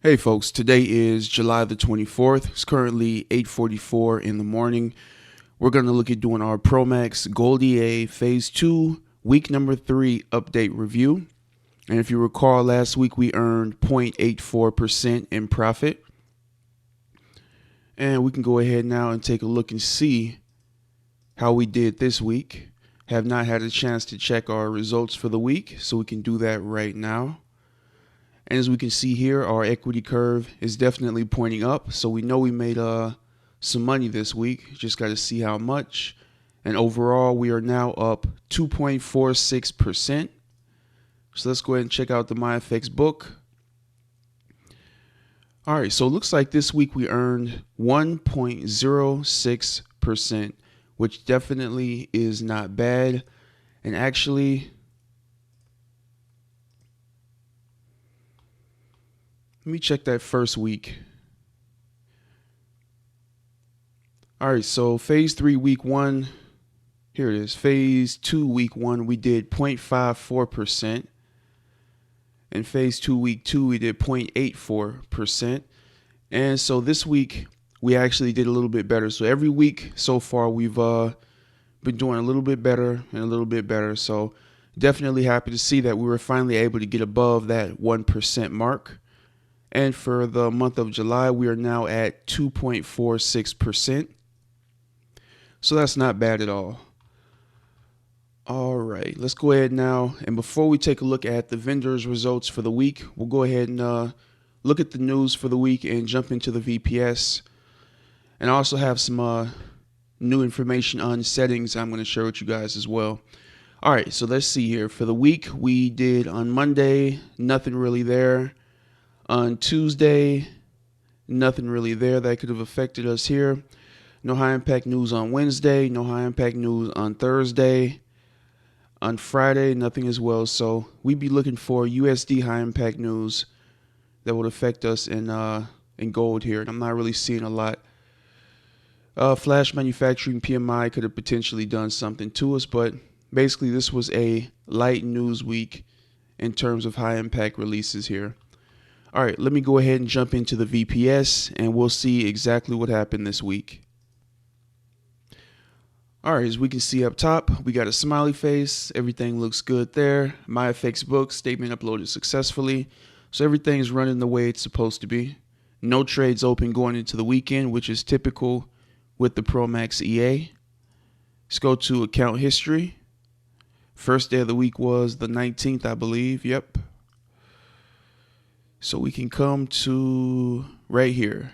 Hey folks, today is July the 24th. It's currently 8:44 in the morning. We're going to look at doing our Promax Gold EA Phase 2 Week Number 3 Update Review. And if you recall, last week we earned 0.84% in profit. And we can go ahead now and take a look and see how we did this week. Have not had a chance to check our results for the week, so we can do that right now. And as we can see here, our equity curve is definitely pointing up. So we know we made some money this week. Just got to see how much. And overall, we are now up 2.46%. So let's go ahead and check out the MyFX book. All right, so it looks like this week we earned 1.06%, which definitely is not bad. And actually, let me check that first week. All right, so Phase 3, Week 1. Here it is. Phase 2, Week 1, we did 0.54%. In Phase 2, Week 2, we did 0.84%. And so this week, we actually did a little bit better. So every week so far, we've been doing a little bit better and a little bit better. So definitely happy to see that we were finally able to get above that 1% mark. And for the month of July, we are now at 2.46%. So that's not bad at all. All right, let's go ahead now. And before we take a look at the vendors' results for the week, we'll go ahead and look at the news for the week and jump into the VPS. And I also have some new information on settings I'm going to share with you guys as well. All right, so let's see here. For the week, we did on Monday, nothing really there. On Tuesday, nothing really there that could have affected us here. No high impact news on Wednesday. No high impact news on Thursday. On Friday, nothing as well. So we'd be looking for USD high impact news that would affect us in gold here. I'm not really seeing a lot. Flash manufacturing PMI could have potentially done something to us, but basically this was a light news week in terms of high impact releases here. All right, let me go ahead and jump into the VPS and we'll see exactly what happened this week. All right, as we can see up top, we got a smiley face. Everything looks good there. MyFX book statement uploaded successfully. So everything's running the way it's supposed to be. No trades open going into the weekend, which is typical with the Promax EA. Let's go to account history. First day of the week was the 19th, I believe. Yep. So we can come to right here.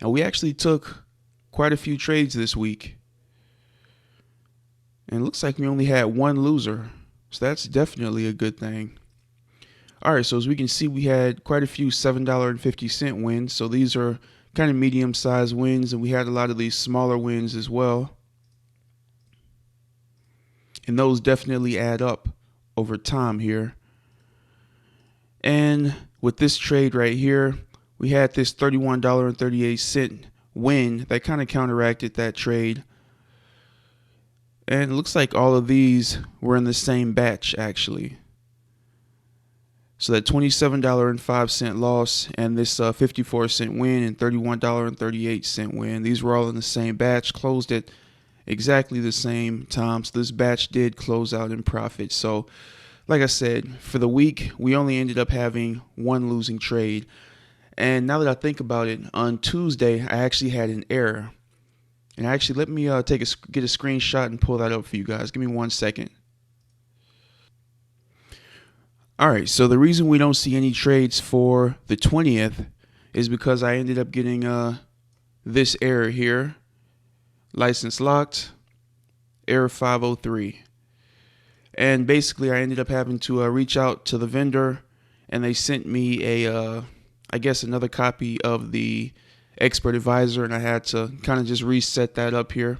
And we actually took quite a few trades this week. And it looks like we only had one loser. So that's definitely a good thing. All right, so as we can see, we had quite a few $7.50 wins. So these are kind of medium-sized wins. And we had a lot of these smaller wins as well. And those definitely add up over time here. And with this trade right here, we had this $31.38 win that kind of counteracted that trade. And it looks like all of these were in the same batch, actually. So that $27.05 loss and this 54-cent win and $31.38 win, these were all in the same batch, closed at exactly the same time. So this batch did close out in profit. So like I said, for the week, we only ended up having one losing trade. And now that I think about it, on Tuesday, I actually had an error. And actually, let me get a screenshot and pull that up for you guys. Give me 1 second. All right, so the reason we don't see any trades for the 20th is because I ended up getting this error here. License locked, error 503. And basically, I ended up having to reach out to the vendor, and they sent me I guess another copy of the expert advisor, and I had to kind of just reset that up here.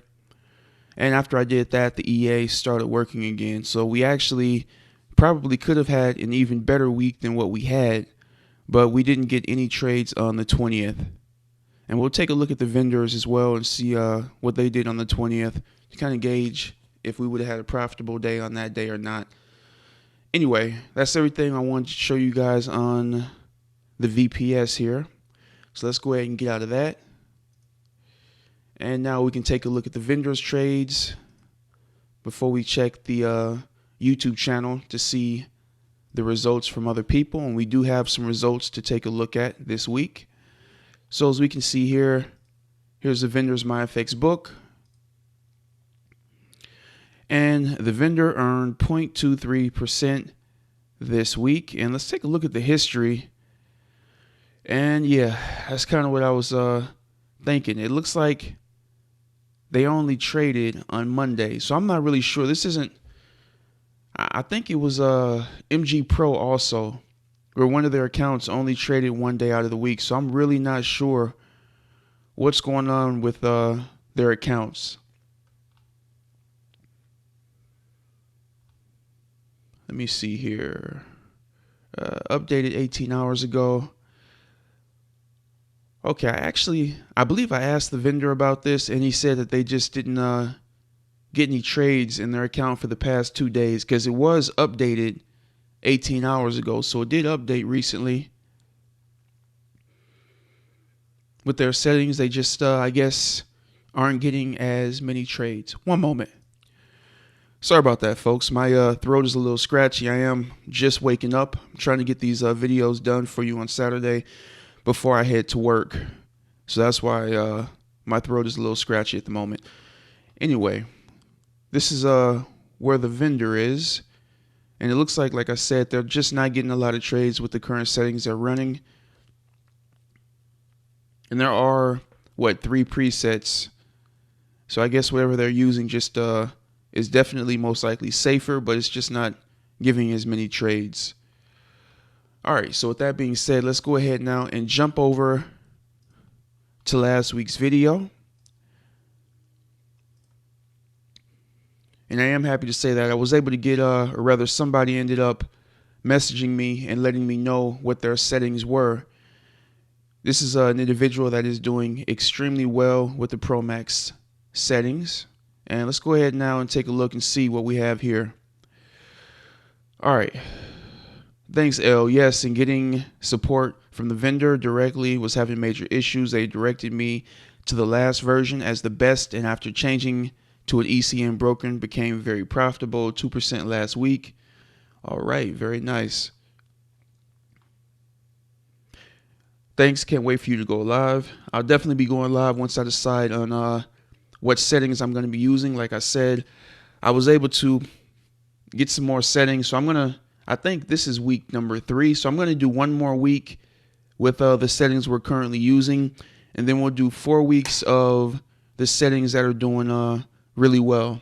And after I did that, the EA started working again. So we actually probably could have had an even better week than what we had, but we didn't get any trades on the 20th. And we'll take a look at the vendors as well and see what they did on the 20th to kind of gauge if we would have had a profitable day on that day or not. Anyway, that's everything I wanted to show you guys on the VPS here. So let's go ahead and get out of that. And now we can take a look at the vendors trades before we check the YouTube channel to see the results from other people. And we do have some results to take a look at this week. So as we can see here, here's the vendor's MyFX book. And the vendor earned 0.23% this week. And let's take a look at the history. And yeah, that's kind of what I was thinking. It looks like they only traded on Monday. So I'm not really sure. This isn't, I think it was MG Pro also, where one of their accounts only traded one day out of the week. So I'm really not sure what's going on with their accounts. Let me see here. Updated 18 hours ago. Okay, I believe I asked the vendor about this, and he said that they just didn't get any trades in their account for the past 2 days because it was updated 18 hours ago. So it did update recently. With their settings, they just, I guess, aren't getting as many trades. One moment. Sorry about that, folks. My throat is a little scratchy. I am just waking up. I'm trying to get these videos done for you on Saturday before I head to work. So that's why my throat is a little scratchy at the moment. Anyway, this is where the vendor is. And it looks like I said, they're just not getting a lot of trades with the current settings they're running. And there are, 3 presets. So I guess whatever they're using just is definitely most likely safer, but it's just not giving as many trades. All right, so with that being said, let's go ahead now and jump over to last week's video. And I am happy to say that I was able to get, or rather somebody ended up messaging me and letting me know what their settings were. This is an individual that is doing extremely well with the Promax settings. And let's go ahead now and take a look and see what we have here. All right. Thanks, L. Yes, and getting support from the vendor directly was having major issues. They directed me to the last version as the best, and after changing to an ECN broker, became very profitable, 2% last week. All right, very nice. Thanks, can't wait for you to go live. I'll definitely be going live once I decide on what settings I'm going to be using. Like I said, I was able to get some more settings, so I think this is week number 3, so I'm going to do one more week with the settings we're currently using, and then we'll do 4 weeks of the settings that are doing really well.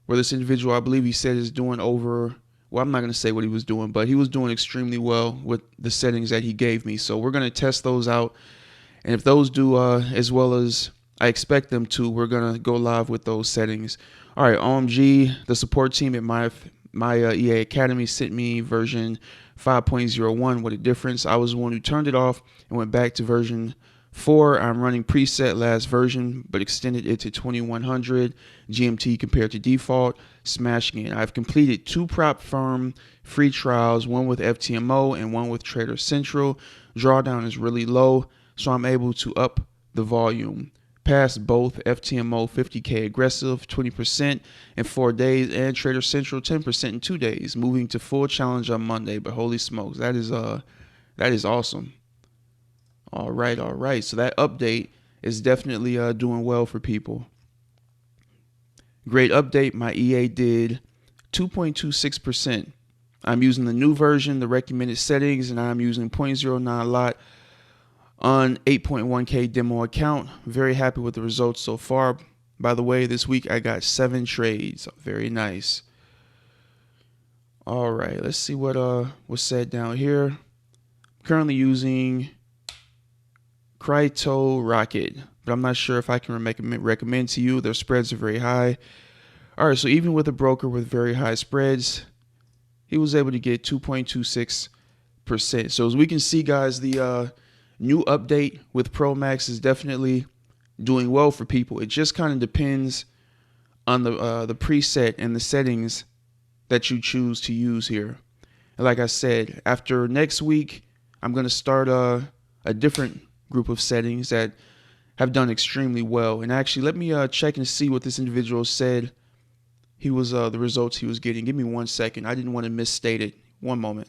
Where this individual, I believe he said, is doing over, well, I'm not going to say what he was doing, but he was doing extremely well with the settings that he gave me. So we're going to test those out, and if those do as well as I expect them to, we're going to go live with those settings. All right, OMG, the support team at my EA Academy sent me version 5.01. What a difference. I was the one who turned it off and went back to version 4. I'm running preset last version, but extended it to 2100 GMT compared to default, smashing it. I've completed 2 prop firm free trials, one with FTMO and one with Trader Central. Drawdown is really low, so I'm able to up the volume. Passed both FTMO 50K aggressive 20% in 4 days and Trader Central 10% in 2 days, moving to full challenge on Monday. But holy smokes, that is awesome. All right. So that update is definitely doing well for people. Great update. My EA did 2.26%. I'm using the new version, the recommended settings, and I'm using 0.09 lot on 8.1K demo account. Very happy with the results so far. By the way, this week I got 7 trades. Very nice. All right, let's see what was said down here. Currently using Crypto Rocket, but I'm not sure if I can recommend to you. Their spreads are very high. All right, so even with a broker with very high spreads, he was able to get 2.26%. So as we can see, guys, the new update with Promax is definitely doing well for people. It just kind of depends on the preset and the settings that you choose to use here. And like I said, after next week, I'm going to start a different group of settings that have done extremely well. And actually, let me check and see what this individual said he was the results he was getting. Give me 1 second. I didn't want to misstate it. One moment.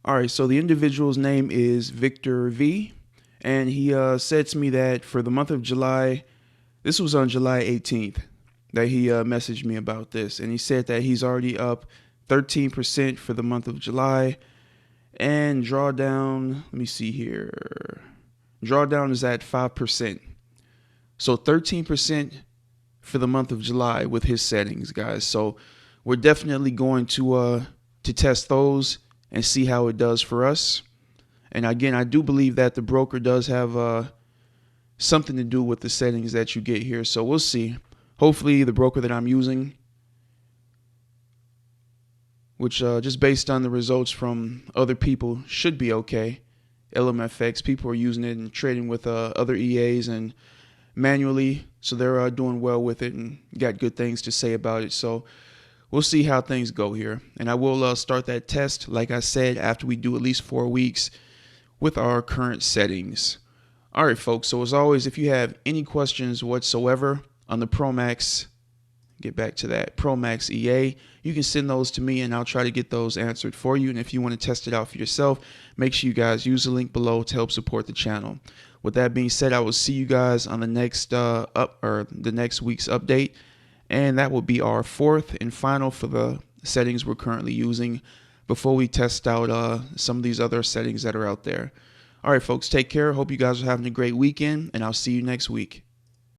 All right, so the individual's name is Victor V, and he said to me that for the month of July, this was on July 18th, that he messaged me about this, and he said that he's already up 13% for the month of July, and drawdown, let me see here, drawdown is at 5%. So 13% for the month of July with his settings, guys. So we're definitely going to test those and see how it does for us. And again, I do believe that the broker does have something to do with the settings that you get here. So we'll see. Hopefully the broker that I'm using, which just based on the results from other people, should be okay. LMFX, people are using it and trading with other EAs and manually. So they're doing well with it and got good things to say about it. So we'll see how things go here. And I will start that test, like I said, after we do at least 4 weeks with our current settings. All right, folks. So as always, if you have any questions whatsoever on the Promax, get back to that, Promax EA, you can send those to me and I'll try to get those answered for you. And if you want to test it out for yourself, make sure you guys use the link below to help support the channel. With that being said, I will see you guys on the next the next week's update. And that will be our 4th and final for the settings we're currently using before we test out some of these other settings that are out there. All right, folks, take care. Hope you guys are having a great weekend, and I'll see you next week.